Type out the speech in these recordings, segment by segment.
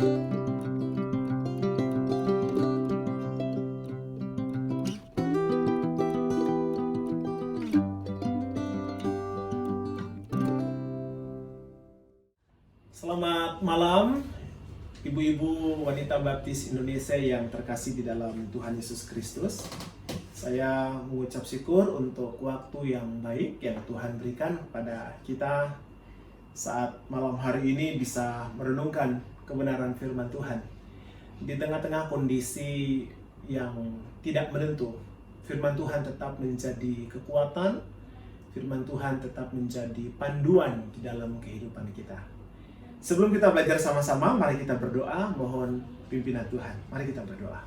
Selamat malam, ibu-ibu wanita baptis Indonesia yang terkasih di dalam Tuhan Yesus Kristus. Saya mengucap syukur untuk waktu yang baik yang Tuhan berikan pada kita saat malam hari ini bisa merenungkan kebenaran firman Tuhan. Di tengah-tengah kondisi yang tidak menentu, firman Tuhan tetap menjadi kekuatan, firman Tuhan tetap menjadi panduan di dalam kehidupan kita. Sebelum kita belajar sama-sama, mari kita berdoa, mohon pimpinan Tuhan. Mari kita berdoa.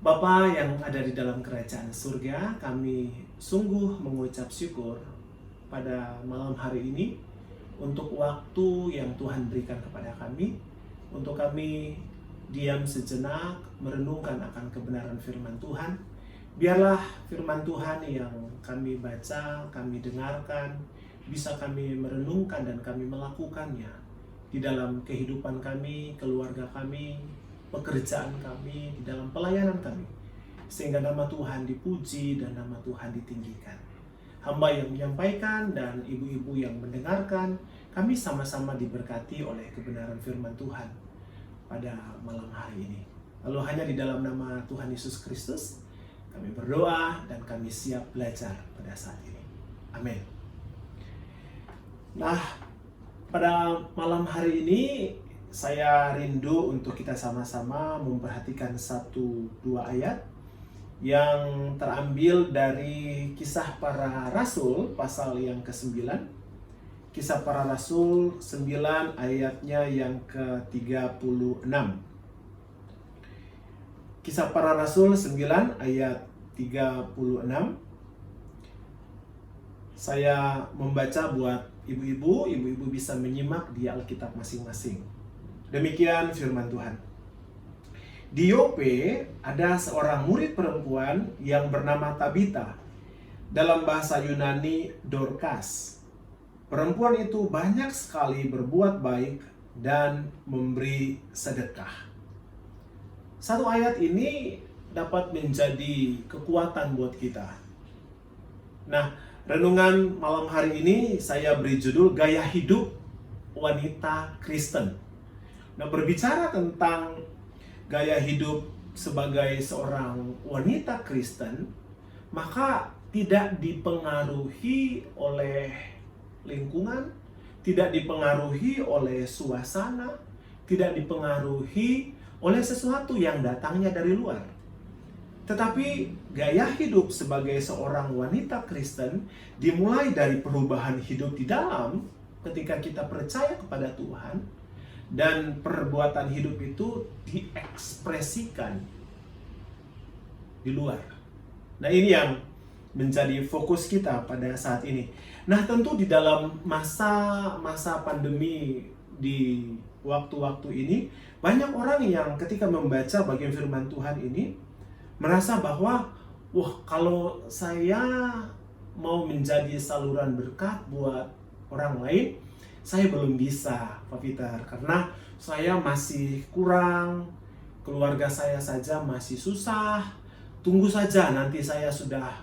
Bapa yang ada di dalam kerajaan surga, kami sungguh mengucap syukur pada malam hari ini untuk waktu yang Tuhan berikan kepada kami, untuk kami diam sejenak, merenungkan akan kebenaran firman Tuhan. Biarlah firman Tuhan yang kami baca, kami dengarkan, bisa kami merenungkan dan kami melakukannya di dalam kehidupan kami, keluarga kami, pekerjaan kami, di dalam pelayanan kami, sehingga nama Tuhan dipuji dan nama Tuhan ditinggikan. Hamba yang menyampaikan dan ibu-ibu yang mendengarkan, kami sama-sama diberkati oleh kebenaran firman Tuhan pada malam hari ini. Lalu hanya di dalam nama Tuhan Yesus Kristus kami berdoa dan kami siap belajar pada saat ini. Amin. Nah, pada malam hari ini saya rindu untuk kita sama-sama memperhatikan 1-2 ayat yang terambil dari Kisah Para Rasul pasal yang ke-9. Kisah Para Rasul 9 ayatnya yang ke-36. Kisah Para Rasul 9 ayat 36. Saya membaca buat ibu-ibu bisa menyimak di Alkitab masing-masing. Demikian firman Tuhan. Di Yope ada seorang murid perempuan yang bernama Tabita, dalam bahasa Yunani Dorcas. Perempuan itu banyak sekali berbuat baik dan memberi sedekah. Satu ayat ini dapat menjadi kekuatan buat kita. Nah, renungan malam hari ini saya beri judul Gaya Hidup Wanita Kristen. Nah, berbicara tentang gaya hidup sebagai seorang wanita Kristen, maka tidak dipengaruhi oleh lingkungan, tidak dipengaruhi oleh suasana, tidak dipengaruhi oleh sesuatu yang datangnya dari luar. Tetapi gaya hidup sebagai seorang wanita Kristen dimulai dari perubahan hidup di dalam ketika kita percaya kepada Tuhan, dan perbuatan hidup itu diekspresikan di luar. Nah, ini yang menjadi fokus kita pada saat ini. Nah, tentu di dalam masa pandemi di waktu-waktu ini, banyak orang yang ketika membaca bagian firman Tuhan ini merasa bahwa, wah, kalau saya mau menjadi saluran berkat buat orang lain, saya belum bisa, Pak Peter, karena saya masih kurang, keluarga saya saja masih susah. Tunggu saja nanti saya sudah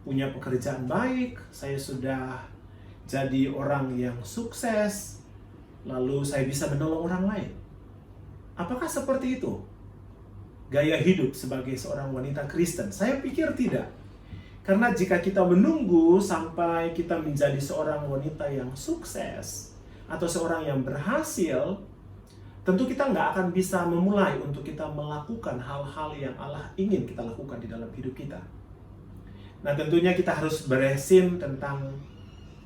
punya pekerjaan baik, saya sudah jadi orang yang sukses, lalu saya bisa menolong orang lain. Apakah seperti itu gaya hidup sebagai seorang wanita Kristen? Saya pikir tidak. Karena jika kita menunggu sampai kita menjadi seorang wanita yang sukses atau seorang yang berhasil, tentu kita nggak akan bisa memulai untuk kita melakukan hal-hal yang Allah ingin kita lakukan di dalam hidup kita. Nah, tentunya kita harus beresin tentang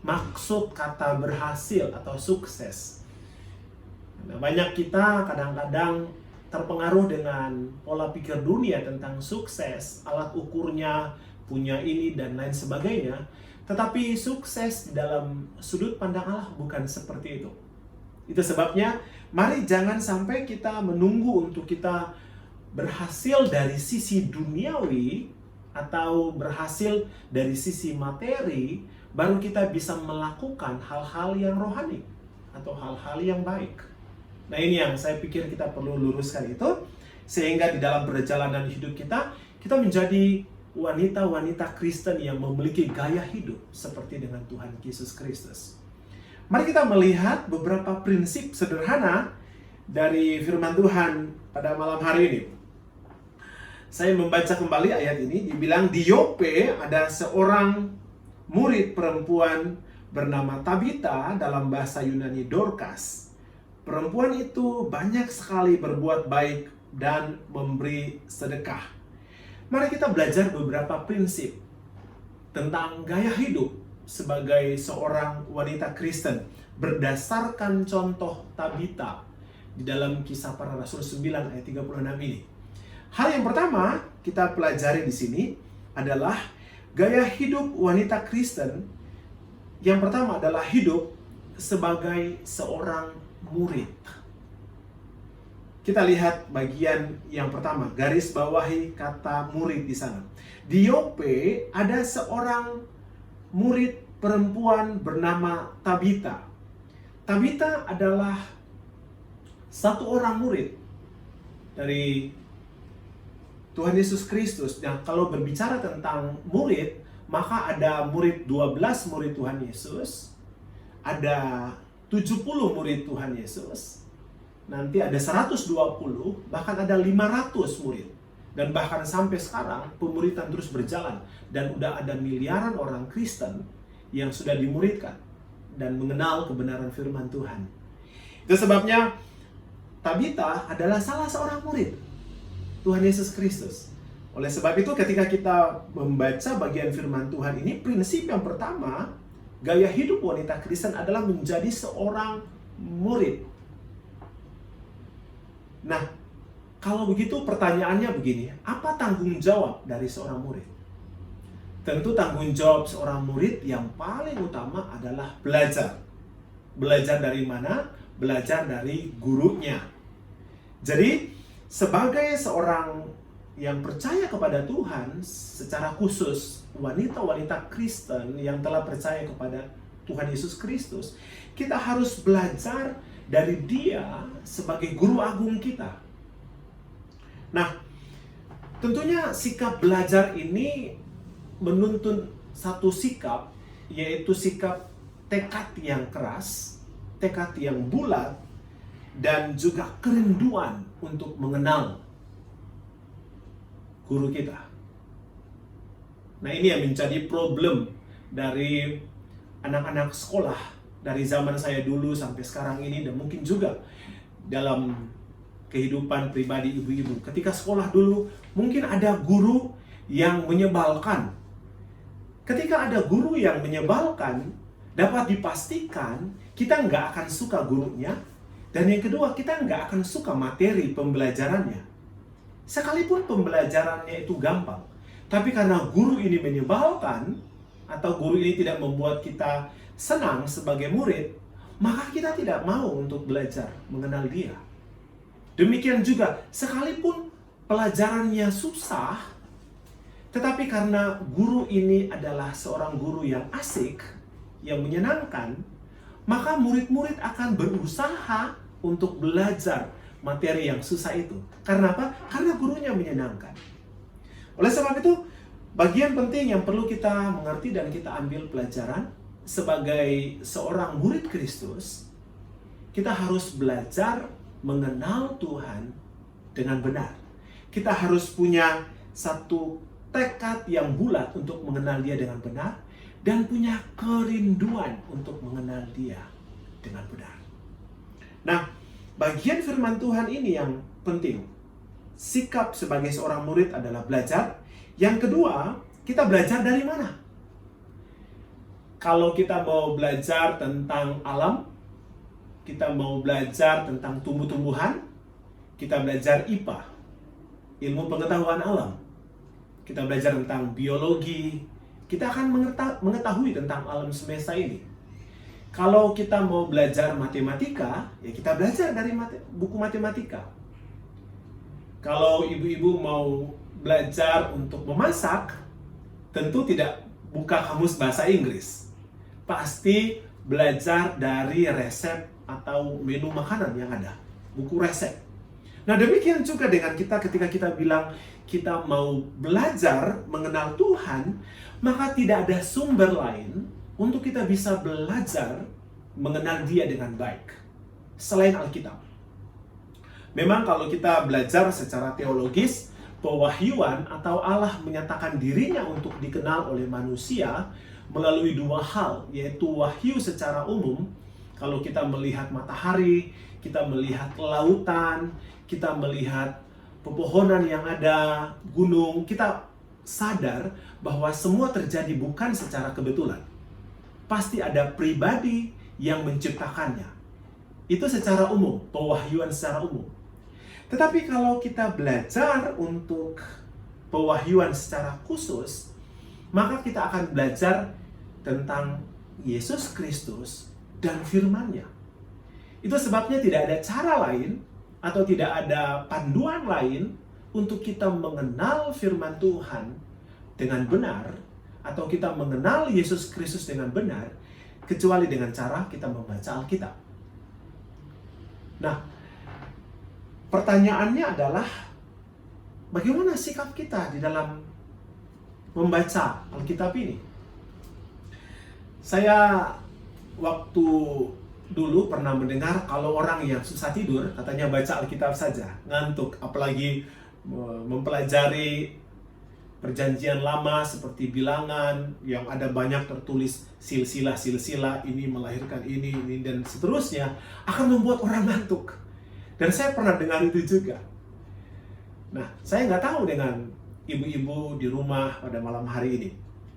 maksud kata berhasil atau sukses. Nah, banyak kita kadang-kadang terpengaruh dengan pola pikir dunia tentang sukses, alat ukurnya, punya ini dan lain sebagainya. Tetapi sukses di dalam sudut pandang Allah bukan seperti itu. Itu sebabnya, mari jangan sampai kita menunggu untuk kita berhasil dari sisi duniawi atau berhasil dari sisi materi, baru kita bisa melakukan hal-hal yang rohani atau hal-hal yang baik. Nah, ini yang saya pikir kita perlu luruskan itu, sehingga di dalam perjalanan hidup kita, kita menjadi wanita-wanita Kristen yang memiliki gaya hidup seperti dengan Tuhan Yesus Kristus. Mari kita melihat beberapa prinsip sederhana dari firman Tuhan pada malam hari ini. Saya membaca kembali ayat ini, dibilang di Yope ada seorang murid perempuan bernama Tabita, dalam bahasa Yunani Dorcas. Perempuan itu banyak sekali berbuat baik dan memberi sedekah. Mari kita belajar beberapa prinsip tentang gaya hidup sebagai seorang wanita Kristen berdasarkan contoh Tabita di dalam Kisah Para Rasul 9 ayat 36 ini. Hal yang pertama kita pelajari di sini adalah gaya hidup wanita Kristen. Yang pertama adalah hidup sebagai seorang murid. Kita lihat bagian yang pertama, garis bawahi kata murid di sana. Di Yope ada seorang murid perempuan bernama Tabita. Tabita adalah satu orang murid dari Tuhan Yesus Kristus. Dan kalau berbicara tentang murid, maka ada murid 12 murid Tuhan Yesus, ada 70 murid Tuhan Yesus, nanti ada 120, bahkan ada 500 murid. Dan bahkan sampai sekarang pemuridan terus berjalan, dan udah ada miliaran orang Kristen yang sudah dimuridkan dan mengenal kebenaran firman Tuhan. Itu sebabnya Tabita adalah salah seorang murid Tuhan Yesus Kristus. Oleh sebab itu ketika kita membaca bagian firman Tuhan ini, prinsip yang pertama, gaya hidup wanita Kristen adalah menjadi seorang murid. Nah, kalau begitu pertanyaannya begini, apa tanggung jawab dari seorang murid? Tentu tanggung jawab seorang murid yang paling utama adalah belajar. Belajar dari mana? Belajar dari gurunya. Jadi, sebagai seorang yang percaya kepada Tuhan, secara khusus wanita-wanita Kristen yang telah percaya kepada Tuhan Yesus Kristus, kita harus belajar dari Dia sebagai guru agung kita. Nah, tentunya sikap belajar ini menuntun satu sikap, yaitu sikap tekad yang keras, tekad yang bulat, dan juga kerinduan untuk mengenal guru kita. Nah, ini yang menjadi problem dari anak-anak sekolah dari zaman saya dulu sampai sekarang ini, dan mungkin juga dalam kehidupan pribadi ibu-ibu. Ketika sekolah dulu, mungkin ada guru yang menyebalkan. Ketika ada guru yang menyebalkan, dapat dipastikan kita nggak akan suka gurunya, dan yang kedua, kita nggak akan suka materi pembelajarannya. Sekalipun pembelajarannya itu gampang, tapi karena guru ini menyebalkan, atau guru ini tidak membuat kita senang sebagai murid, maka kita tidak mau untuk belajar mengenal dia. Demikian juga, sekalipun pelajarannya susah, tetapi karena guru ini adalah seorang guru yang asik, yang menyenangkan, maka murid-murid akan berusaha untuk belajar materi yang susah itu. Karena apa? Karena gurunya menyenangkan. Oleh sebab itu, bagian penting yang perlu kita mengerti dan kita ambil pelajaran sebagai seorang murid Kristus, kita harus belajar mengenal Tuhan dengan benar. Kita harus punya satu tekad yang bulat untuk mengenal Dia dengan benar, dan punya kerinduan untuk mengenal Dia dengan benar. Nah, bagian firman Tuhan ini yang penting. Sikap sebagai seorang murid adalah belajar. Yang kedua, kita belajar dari mana? Kalau kita mau belajar tentang alam, kita mau belajar tentang tumbuh-tumbuhan, kita belajar IPA, ilmu pengetahuan alam. Kita belajar tentang biologi, kita akan mengetahui tentang alam semesta ini. Kalau kita mau belajar matematika, ya kita belajar dari buku matematika. Kalau ibu-ibu mau belajar untuk memasak, tentu tidak buka kamus bahasa Inggris. Pasti belajar dari resep atau menu makanan yang ada. buku resep. Nah, demikian juga dengan kita ketika kita bilang kita mau belajar mengenal Tuhan, maka tidak ada sumber lain untuk kita bisa belajar mengenal Dia dengan baik selain Alkitab. Memang kalau kita belajar secara teologis, pewahyuan atau Allah menyatakan dirinya untuk dikenal oleh manusia melalui dua hal, yaitu wahyu secara umum. Kalau kita melihat matahari, kita melihat lautan, kita melihat pepohonan yang ada, gunung, kita sadar bahwa semua terjadi bukan secara kebetulan. Pasti ada pribadi yang menciptakannya. Itu secara umum, pewahyuan secara umum. Tetapi kalau kita belajar untuk pewahyuan secara khusus, maka kita akan belajar tentang Yesus Kristus dan firman-Nya. Itu sebabnya tidak ada cara lain atau tidak ada panduan lain untuk kita mengenal firman Tuhan dengan benar atau kita mengenal Yesus Kristus dengan benar kecuali dengan cara kita membaca Alkitab. Nah, pertanyaannya adalah bagaimana sikap kita di dalam membaca Alkitab ini? Saya waktu dulu pernah mendengar kalau orang yang susah tidur, katanya baca Alkitab saja, ngantuk. Apalagi mempelajari perjanjian lama seperti bilangan, yang ada banyak tertulis silsilah, ini melahirkan ini, dan seterusnya, akan membuat orang ngantuk. Dan saya pernah dengar itu juga. Nah, saya nggak tahu dengan ibu-ibu di rumah pada malam hari ini.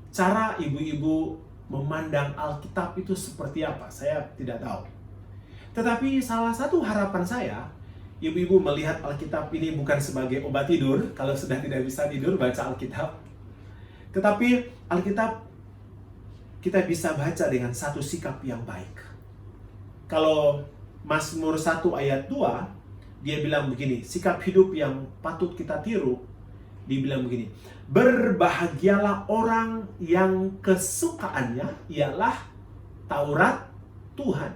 Cara ibu-ibu memandang Alkitab itu seperti apa? Saya tidak tahu. Tetapi salah satu harapan saya, ibu-ibu melihat Alkitab ini bukan sebagai obat tidur. Kalau sudah tidak bisa tidur, baca Alkitab. Tetapi Alkitab kita bisa baca dengan satu sikap yang baik. Kalau Mazmur 1 ayat 2, dia bilang begini, sikap hidup yang patut kita tiru. Dia bilang begini, berbahagialah orang yang kesukaannya ialah Taurat Tuhan,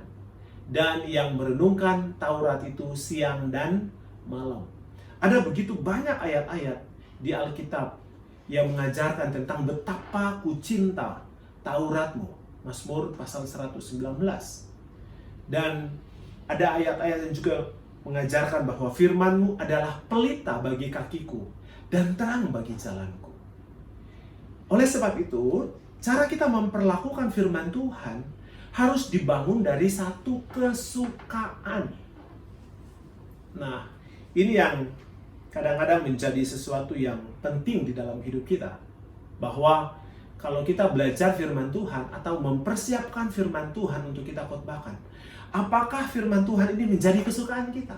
dan yang merenungkan Taurat itu siang dan malam. Ada begitu banyak ayat-ayat di Alkitab yang mengajarkan tentang betapa ku cinta Tauratmu. Mazmur pasal 119. Dan ada ayat-ayat yang juga mengajarkan bahwa firman-Mu adalah pelita bagi kakiku dan terang bagi jalanku. Oleh sebab itu, cara kita memperlakukan firman Tuhan harus dibangun dari satu kesukaan. Nah, ini yang kadang-kadang menjadi sesuatu yang penting di dalam hidup kita. Bahwa kalau kita belajar firman Tuhan atau mempersiapkan firman Tuhan untuk kita khotbahkan, apakah firman Tuhan ini menjadi kesukaan kita?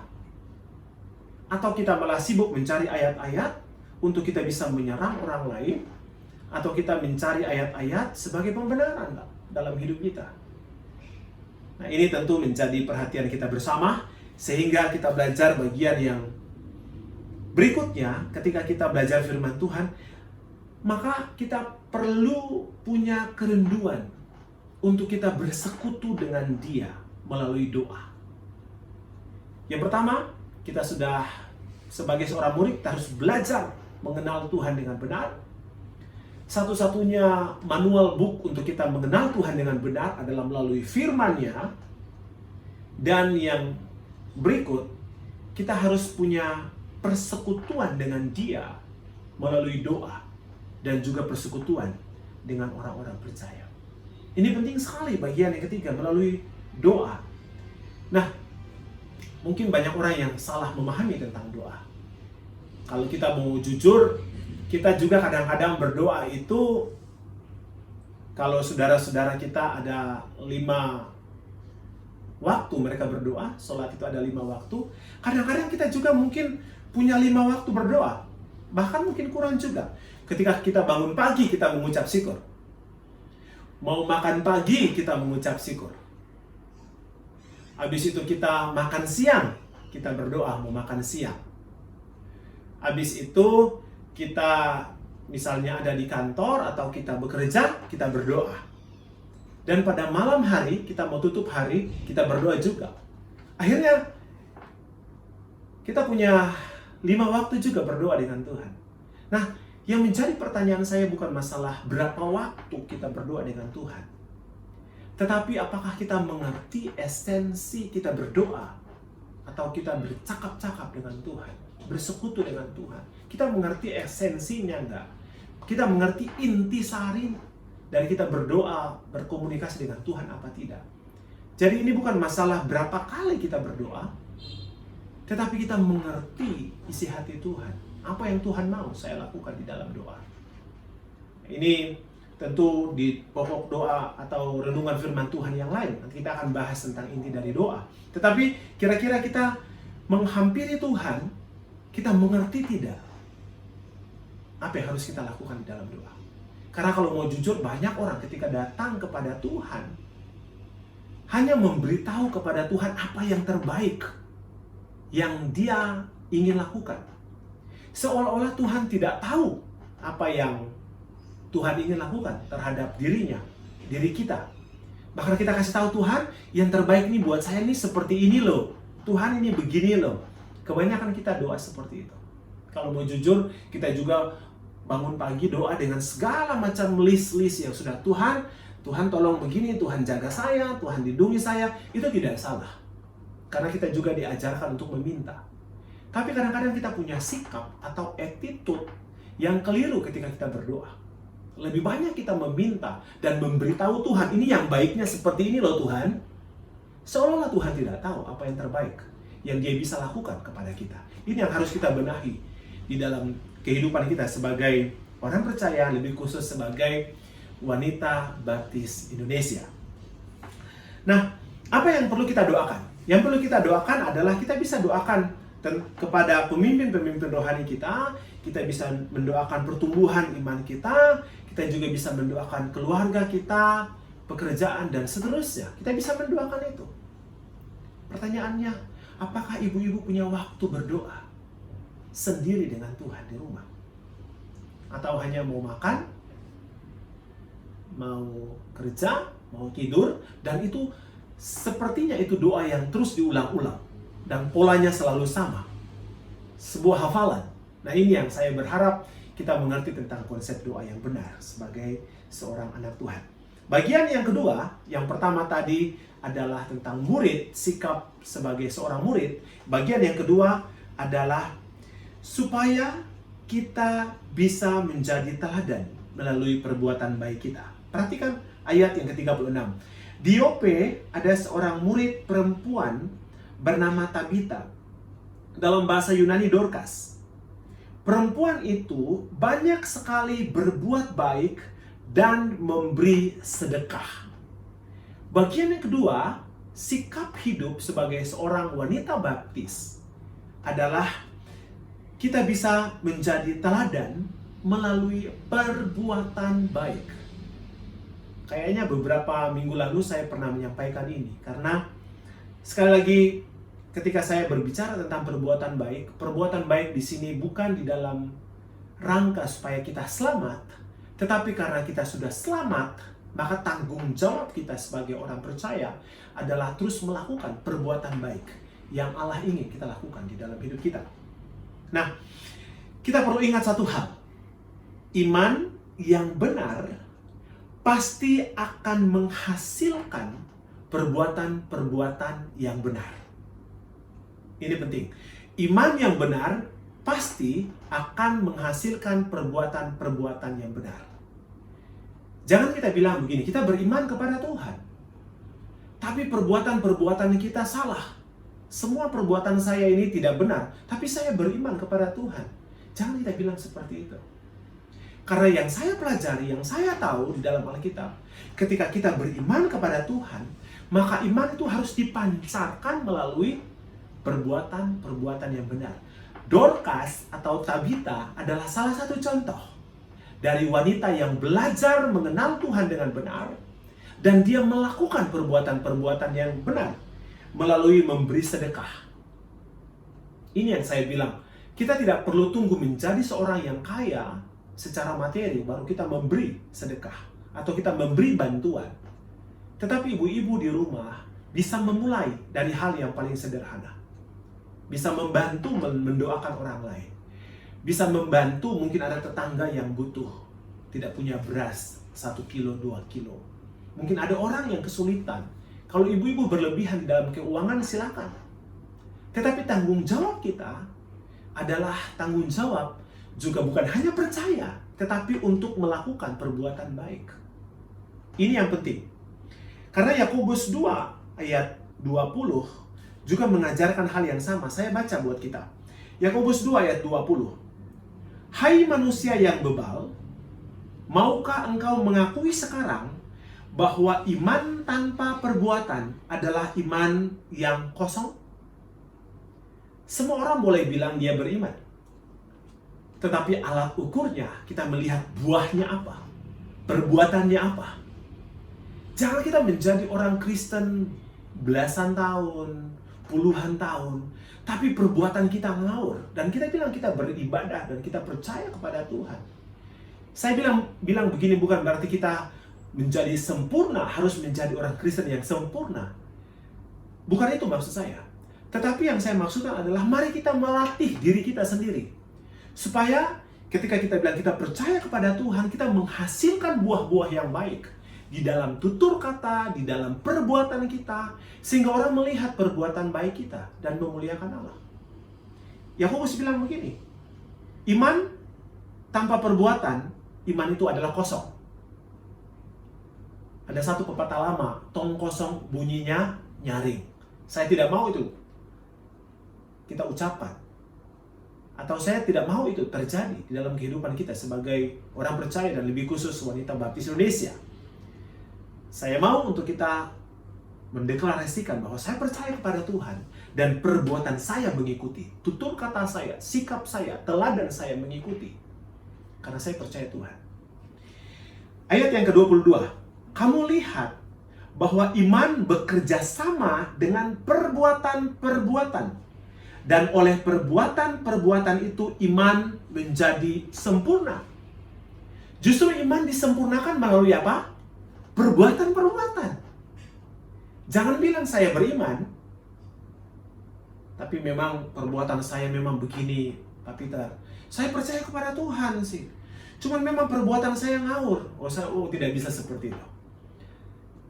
Atau kita malah sibuk mencari ayat-ayat untuk kita bisa menyerang orang lain, atau kita mencari ayat-ayat sebagai pembenaran dalam hidup kita. Nah, ini tentu menjadi perhatian kita bersama, sehingga kita belajar bagian yang berikutnya. Ketika kita belajar firman Tuhan, maka kita perlu punya kerinduan untuk kita bersekutu dengan Dia melalui doa. Yang pertama, kita sudah sebagai seorang murid, kita harus belajar mengenal Tuhan dengan benar. Satu-satunya manual book untuk kita mengenal Tuhan dengan benar adalah melalui firman-Nya. Dan yang berikut, kita harus punya persekutuan dengan Dia melalui doa dan juga persekutuan dengan orang-orang percaya. Ini penting sekali bagian yang ketiga, melalui doa. Nah, mungkin banyak orang yang salah memahami tentang doa. Kalau kita mau jujur, kita juga kadang-kadang berdoa itu, kalau saudara-saudara kita ada 5 waktu mereka berdoa, sholat itu ada 5 waktu, kadang-kadang kita juga mungkin punya 5 waktu berdoa, bahkan mungkin kurang juga. Ketika kita bangun pagi, kita mengucap syukur. Mau makan pagi, kita mengucap syukur. Habis itu kita makan siang, kita berdoa mau makan siang. Habis itu kita misalnya ada di kantor atau kita bekerja, kita berdoa. Dan pada malam hari, kita mau tutup hari, kita berdoa juga. Akhirnya, Kita punya 5 waktu juga berdoa dengan Tuhan. Nah, yang menjadi pertanyaan saya bukan masalah berapa waktu kita berdoa dengan Tuhan, tetapi apakah kita mengerti esensi kita berdoa, atau kita bercakap-cakap dengan Tuhan, bersekutu dengan Tuhan. Kita mengerti esensinya enggak? Kita mengerti intisari dari kita berdoa, berkomunikasi dengan Tuhan apa tidak? Jadi ini bukan masalah berapa kali kita berdoa, tetapi kita mengerti isi hati Tuhan. Apa yang Tuhan mau saya lakukan di dalam doa. Ini tentu di pokok doa atau renungan firman Tuhan yang lain. Nanti kita akan bahas tentang inti dari doa. Tetapi kira-kira kita menghampiri Tuhan, kita mengerti tidak apa yang harus kita lakukan di dalam doa. Karena kalau mau jujur, banyak orang ketika datang kepada Tuhan hanya memberitahu kepada Tuhan apa yang terbaik yang dia ingin lakukan. Seolah-olah Tuhan tidak tahu apa yang Tuhan ingin lakukan terhadap dirinya, diri kita. Bahkan kita kasih tahu Tuhan, yang terbaik nih buat saya nih seperti ini loh. Tuhan ini begini loh. Kebanyakan kita doa seperti itu. Kalau mau jujur, kita juga bangun pagi doa dengan segala macam list-list yang sudah Tuhan tolong begini, Tuhan jaga saya, Tuhan lindungi saya. Itu tidak salah. Karena kita juga diajarkan untuk meminta. Tapi kadang-kadang kita punya sikap atau attitude yang keliru ketika kita berdoa. Lebih banyak kita meminta dan memberitahu Tuhan, ini yang baiknya seperti ini loh Tuhan. Seolah-olah Tuhan tidak tahu apa yang terbaik yang dia bisa lakukan kepada kita. Ini yang harus kita benahi di dalam kehidupan kita sebagai orang percaya, lebih khusus sebagai wanita baptis Indonesia. Nah, apa yang perlu kita doakan? Yang perlu kita doakan adalah kita bisa doakan kepada pemimpin-pemimpin rohani kita bisa mendoakan pertumbuhan iman kita juga bisa mendoakan keluarga kita, pekerjaan, dan seterusnya. Kita bisa mendoakan itu. Pertanyaannya, apakah ibu-ibu punya waktu berdoa sendiri dengan Tuhan di rumah? Atau hanya mau makan, mau kerja, mau tidur, dan itu sepertinya itu doa yang terus diulang-ulang dan polanya selalu sama, sebuah hafalan. Nah, ini yang saya berharap kita mengerti tentang konsep doa yang benar sebagai seorang anak Tuhan. Bagian yang kedua, yang pertama tadi adalah tentang murid, sikap sebagai seorang murid. Bagian yang kedua adalah supaya kita bisa menjadi teladan melalui perbuatan baik kita. Perhatikan ayat yang ke-36. Di Yope ada seorang murid perempuan bernama Tabita. Dalam bahasa Yunani Dorcas. Perempuan itu banyak sekali berbuat baik dan memberi sedekah. Bagian yang kedua, sikap hidup sebagai seorang wanita baptis adalah kita bisa menjadi teladan melalui perbuatan baik. Kayaknya beberapa minggu lalu saya pernah menyampaikan ini, karena sekali lagi ketika saya berbicara tentang perbuatan baik di sini bukan di dalam rangka supaya kita selamat, tetapi karena kita sudah selamat, maka tanggung jawab kita sebagai orang percaya adalah terus melakukan perbuatan baik yang Allah ingin kita lakukan di dalam hidup kita. Nah, kita perlu ingat satu hal. Iman yang benar pasti akan menghasilkan perbuatan-perbuatan yang benar. Ini penting. Iman yang benar pasti akan menghasilkan perbuatan-perbuatan yang benar. Jangan kita bilang begini, kita beriman kepada Tuhan, tapi perbuatan-perbuatan kita salah. Semua perbuatan saya ini tidak benar, tapi saya beriman kepada Tuhan. Jangan kita bilang seperti itu. Karena yang saya pelajari, yang saya tahu di dalam Alkitab, ketika kita beriman kepada Tuhan, maka iman itu harus dipancarkan melalui perbuatan-perbuatan yang benar. Dorcas atau Tabita adalah salah satu contoh dari wanita yang belajar mengenal Tuhan dengan benar, dan dia melakukan perbuatan-perbuatan yang benar melalui memberi sedekah. Ini yang saya bilang, kita tidak perlu tunggu menjadi seorang yang kaya secara materi baru kita memberi sedekah atau kita memberi bantuan. Tetapi ibu-ibu di rumah bisa memulai dari hal yang paling sederhana. bisa membantu mendoakan orang lain, bisa membantu mungkin ada tetangga yang butuh, tidak punya beras 1 kilo, 2 kilo. Mungkin ada orang yang kesulitan. Kalau ibu-ibu berlebihan dalam keuangan, silakan. Tetapi tanggung jawab kita adalah tanggung jawab juga bukan hanya percaya, tetapi untuk melakukan perbuatan baik. Ini yang penting. Karena Yakobus 2 ayat 20 juga mengajarkan hal yang sama. Saya baca buat kita. Yakobus 2 ayat 20. Hai manusia yang bebal, maukah engkau mengakui sekarang bahwa iman tanpa perbuatan adalah iman yang kosong? Semua orang boleh bilang dia beriman. Tetapi alat ukurnya kita melihat buahnya apa, perbuatannya apa. Jangan kita menjadi orang Kristen belasan tahun, puluhan tahun, tapi perbuatan kita ngawur. Dan kita bilang kita beribadah dan kita percaya kepada Tuhan. Saya bilang begini bukan berarti kita menjadi sempurna, harus menjadi orang Kristen yang sempurna. Bukan itu maksud saya. Tetapi yang saya maksudkan adalah mari kita melatih diri kita sendiri. Supaya ketika kita bilang kita percaya kepada Tuhan, kita menghasilkan buah-buah yang baik. Di dalam tutur kata, di dalam perbuatan kita. Sehingga orang melihat perbuatan baik kita dan memuliakan Allah. Yakobus bilang begini, iman tanpa perbuatan, iman itu adalah kosong. Ada satu pepatah lama, tong kosong bunyinya nyaring. Saya tidak mau itu kita ucapkan. Atau saya tidak mau itu terjadi di dalam kehidupan kita sebagai orang percaya dan lebih khusus wanita baptis Indonesia. Saya mau untuk kita mendeklarasikan bahwa saya percaya kepada Tuhan dan perbuatan saya mengikuti. Tutur kata saya, sikap saya, teladan saya mengikuti. Karena saya percaya Tuhan. Ayat yang ke-22. Kamu lihat bahwa iman bekerja sama dengan perbuatan-perbuatan. Dan oleh perbuatan-perbuatan itu iman menjadi sempurna. Justru iman disempurnakan melalui apa? Perbuatan-perbuatan. Jangan bilang saya beriman, tapi memang perbuatan saya memang begini, Pak Peter. Saya percaya kepada Tuhan sih. Cuman memang perbuatan saya ngawur. Tidak bisa seperti itu.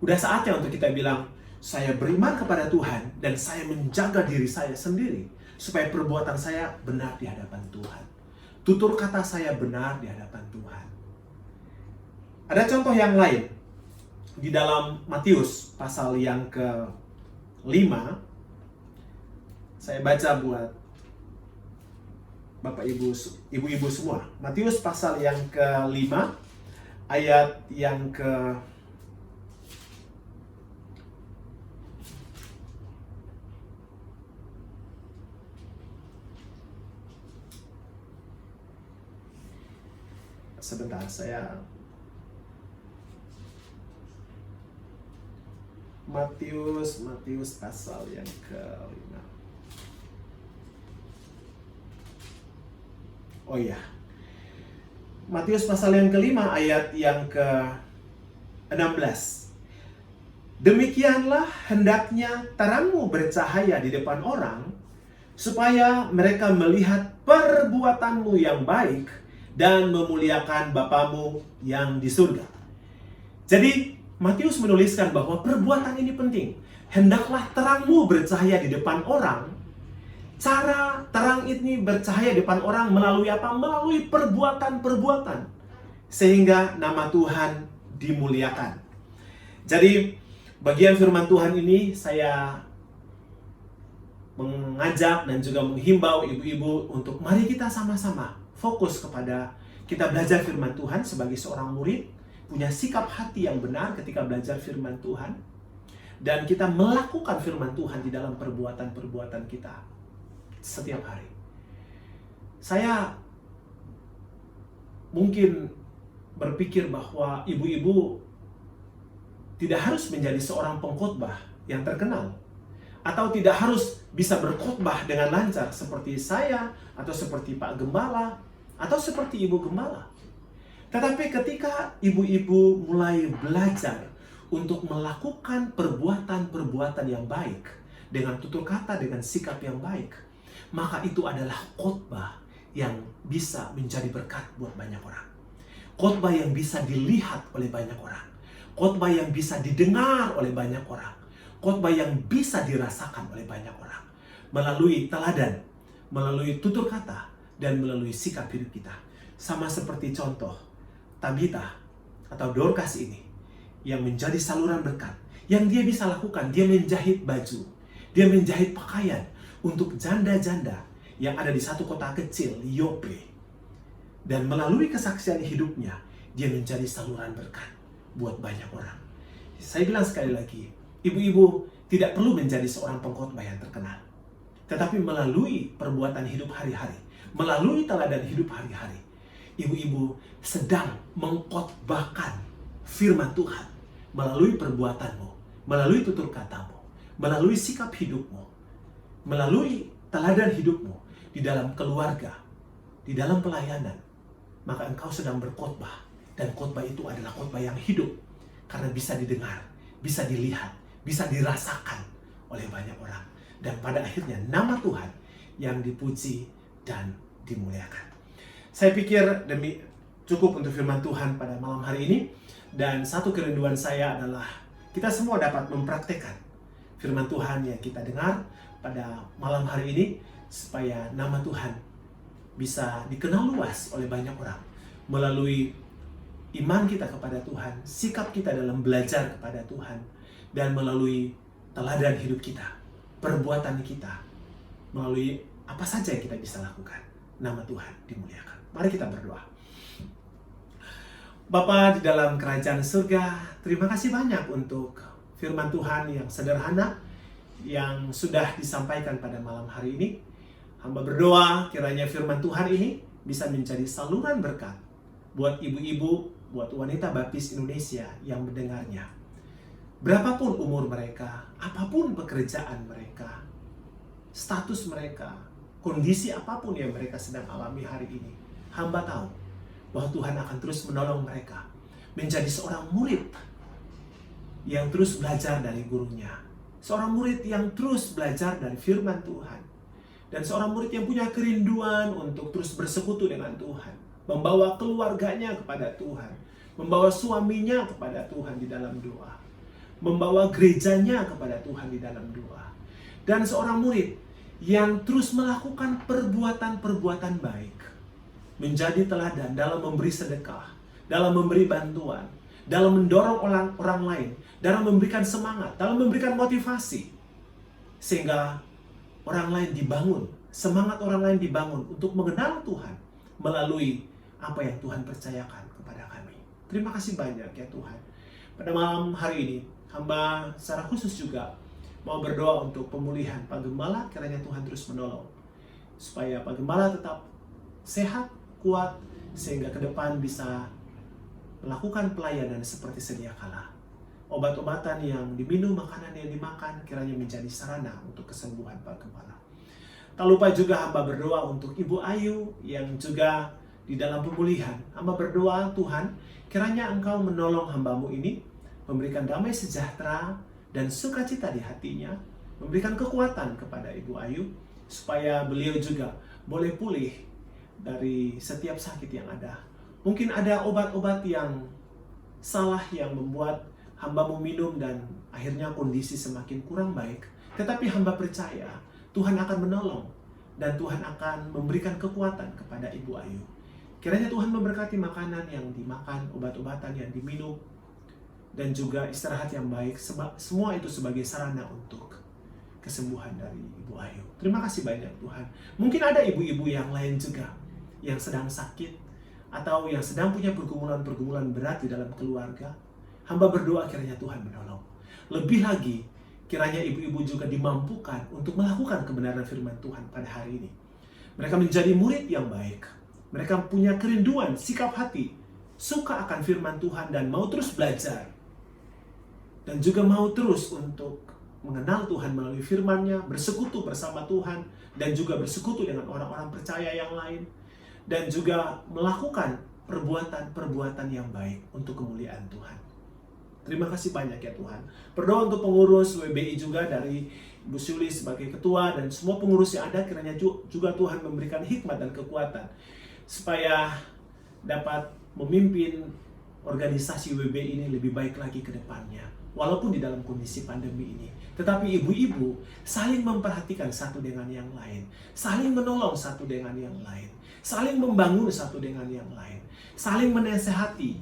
Udah saatnya untuk kita bilang, saya beriman kepada Tuhan dan saya menjaga diri saya sendiri supaya perbuatan saya benar di hadapan Tuhan. Tutur kata saya benar di hadapan Tuhan. Ada contoh yang lain di dalam Matius pasal yang ke-5. Saya baca buat Bapak Ibu, Ibu-ibu semua. Matius pasal yang ke-5 ayat yang sebentar, Matius pasal yang ke-5. Oh iya. Matius pasal yang ke-5 ayat yang ke-16. Demikianlah hendaknya terangmu bercahaya di depan orang, supaya mereka melihat perbuatanmu yang baik dan memuliakan Bapamu yang di surga. Jadi, Matius menuliskan bahwa perbuatan ini penting. Hendaklah terangmu bercahaya di depan orang. Cara terang ini bercahaya di depan orang melalui apa? Melalui perbuatan-perbuatan. Sehingga nama Tuhan dimuliakan. Jadi, bagian firman Tuhan ini saya mengajak dan juga menghimbau ibu-ibu untuk mari kita sama-sama fokus kepada kita belajar firman Tuhan sebagai seorang murid, punya sikap hati yang benar ketika belajar firman Tuhan, dan kita melakukan firman Tuhan di dalam perbuatan-perbuatan kita setiap hari. Saya mungkin berpikir bahwa ibu-ibu tidak harus menjadi seorang pengkhotbah yang terkenal, atau tidak harus bisa berkhotbah dengan lancar seperti saya, atau seperti Pak Gembala, atau seperti Ibu Gembala. Tetapi ketika ibu-ibu mulai belajar untuk melakukan perbuatan-perbuatan yang baik, dengan tutur kata, dengan sikap yang baik, maka itu adalah khotbah yang bisa menjadi berkat buat banyak orang. Khotbah yang bisa dilihat oleh banyak orang. Khotbah yang bisa didengar oleh banyak orang. Khotbah yang bisa dirasakan oleh banyak orang. Melalui teladan, melalui tutur kata, dan melalui sikap hidup kita. Sama seperti contoh Tabita atau Dorcas ini yang menjadi saluran berkat. Yang dia bisa lakukan, dia menjahit baju, dia menjahit pakaian untuk janda-janda yang ada di satu kota kecil, Yope. Dan melalui kesaksian hidupnya, dia menjadi saluran berkat buat banyak orang. Saya bilang sekali lagi, ibu-ibu tidak perlu menjadi seorang pengkhotbah yang terkenal. Tetapi melalui perbuatan hidup hari-hari, melalui teladan hidup hari-hari, ibu-ibu sedang mengkhotbahkan firman Tuhan melalui perbuatanmu, melalui tutur katamu, melalui sikap hidupmu, melalui teladan hidupmu di dalam keluarga, di dalam pelayanan. Maka engkau sedang berkhotbah, dan khotbah itu adalah khotbah yang hidup karena bisa didengar, bisa dilihat, bisa dirasakan oleh banyak orang, dan pada akhirnya nama Tuhan yang dipuji dan dimuliakan. Saya pikir cukup untuk firman Tuhan pada malam hari ini, dan satu kerinduan saya adalah kita semua dapat mempraktekkan firman Tuhan yang kita dengar pada malam hari ini, supaya nama Tuhan bisa dikenal luas oleh banyak orang melalui iman kita kepada Tuhan, sikap kita dalam belajar kepada Tuhan, dan melalui teladan hidup kita, perbuatan kita, melalui apa saja yang kita bisa lakukan. Nama Tuhan dimuliakan. Mari kita berdoa. Bapa di dalam kerajaan surga, terima kasih banyak untuk firman Tuhan yang sederhana yang sudah disampaikan pada malam hari ini. Hamba berdoa kiranya firman Tuhan ini bisa menjadi saluran berkat buat ibu-ibu, buat wanita baptis Indonesia yang mendengarnya. Berapapun umur mereka, apapun pekerjaan mereka, status mereka, kondisi apapun yang mereka sedang alami hari ini, hamba tahu bahwa Tuhan akan terus menolong mereka menjadi seorang murid yang terus belajar dari gurunya. Seorang murid yang terus belajar dari firman Tuhan. Dan seorang murid yang punya kerinduan untuk terus bersekutu dengan Tuhan. Membawa keluarganya kepada Tuhan. Membawa suaminya kepada Tuhan di dalam doa. Membawa gerejanya kepada Tuhan di dalam doa. Dan seorang murid yang terus melakukan perbuatan-perbuatan baik. Menjadi teladan dalam memberi sedekah. Dalam memberi bantuan. Dalam mendorong orang lain. Dalam memberikan semangat. Dalam memberikan motivasi. Sehingga orang lain dibangun, semangat orang lain dibangun untuk mengenal Tuhan melalui apa yang Tuhan percayakan kepada kami. Terima kasih banyak ya Tuhan. Pada malam hari ini, hamba secara khusus juga mau berdoa untuk pemulihan Pak Gembala, kiranya Tuhan terus menolong. Supaya Pak Gembala tetap sehat, kuat, sehingga ke depan bisa melakukan pelayanan seperti sedia kala. Obat-obatan yang diminum, makanan yang dimakan, kiranya menjadi sarana untuk kesembuhan Pak Gembala. Tak lupa juga hamba berdoa untuk Ibu Ayu yang juga di dalam pemulihan. Hamba berdoa, Tuhan, kiranya Engkau menolong hambamu ini, memberikan damai sejahtera dan sukacita di hatinya, memberikan kekuatan kepada Ibu Ayu, supaya beliau juga boleh pulih dari setiap sakit yang ada. Mungkin ada obat-obat yang salah yang membuat hamba minum dan akhirnya kondisi semakin kurang baik. Tetapi hamba percaya Tuhan akan menolong dan Tuhan akan memberikan kekuatan kepada Ibu Ayu. Kiranya Tuhan memberkati makanan yang dimakan, obat-obatan yang diminum, dan juga istirahat yang baik. Semua itu sebagai sarana untuk kesembuhan dari Ibu Ayu. Terima kasih banyak Tuhan. Mungkin ada ibu-ibu yang lain juga yang sedang sakit atau yang sedang punya pergumulan-pergumulan berat di dalam keluarga. Hamba berdoa kiranya Tuhan menolong. Lebih lagi, kiranya ibu-ibu juga dimampukan untuk melakukan kebenaran firman Tuhan pada hari ini. Mereka menjadi murid yang baik. Mereka punya kerinduan, sikap hati, suka akan firman Tuhan dan mau terus belajar. Dan juga mau terus untuk mengenal Tuhan melalui firman-Nya, bersekutu bersama Tuhan, dan juga bersekutu dengan orang-orang percaya yang lain. Dan juga melakukan perbuatan-perbuatan yang baik untuk kemuliaan Tuhan. Terima kasih banyak ya Tuhan. Berdoa untuk pengurus WBI juga dari Ibu Suli sebagai ketua, dan semua pengurus yang ada, kiranya juga Tuhan memberikan hikmat dan kekuatan supaya dapat memimpin organisasi WB ini lebih baik lagi ke depannya. Walaupun di dalam kondisi pandemi ini, tetapi ibu-ibu saling memperhatikan satu dengan yang lain, saling menolong satu dengan yang lain, saling membangun satu dengan yang lain, saling menasehati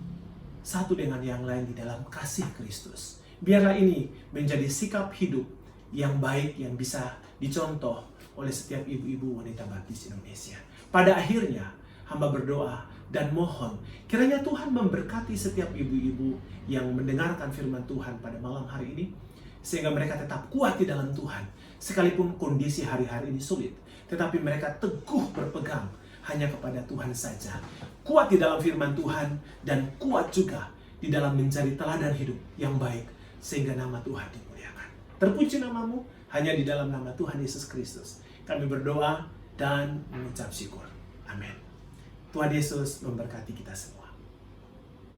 satu dengan yang lain di dalam kasih Kristus. Biarlah ini menjadi sikap hidup yang baik yang bisa dicontoh oleh setiap ibu-ibu wanita baptis Indonesia. Pada akhirnya, hamba berdoa dan mohon kiranya Tuhan memberkati setiap ibu-ibu yang mendengarkan firman Tuhan pada malam hari ini, sehingga mereka tetap kuat di dalam Tuhan, sekalipun kondisi hari-hari ini sulit, tetapi mereka teguh berpegang hanya kepada Tuhan saja. Kuat di dalam firman Tuhan dan kuat juga di dalam mencari teladan hidup yang baik, sehingga nama Tuhan dimuliakan. Terpuji namamu, hanya di dalam nama Tuhan Yesus Kristus kami berdoa dan mengucap syukur. Amin. Tuhan Yesus memberkati kita semua.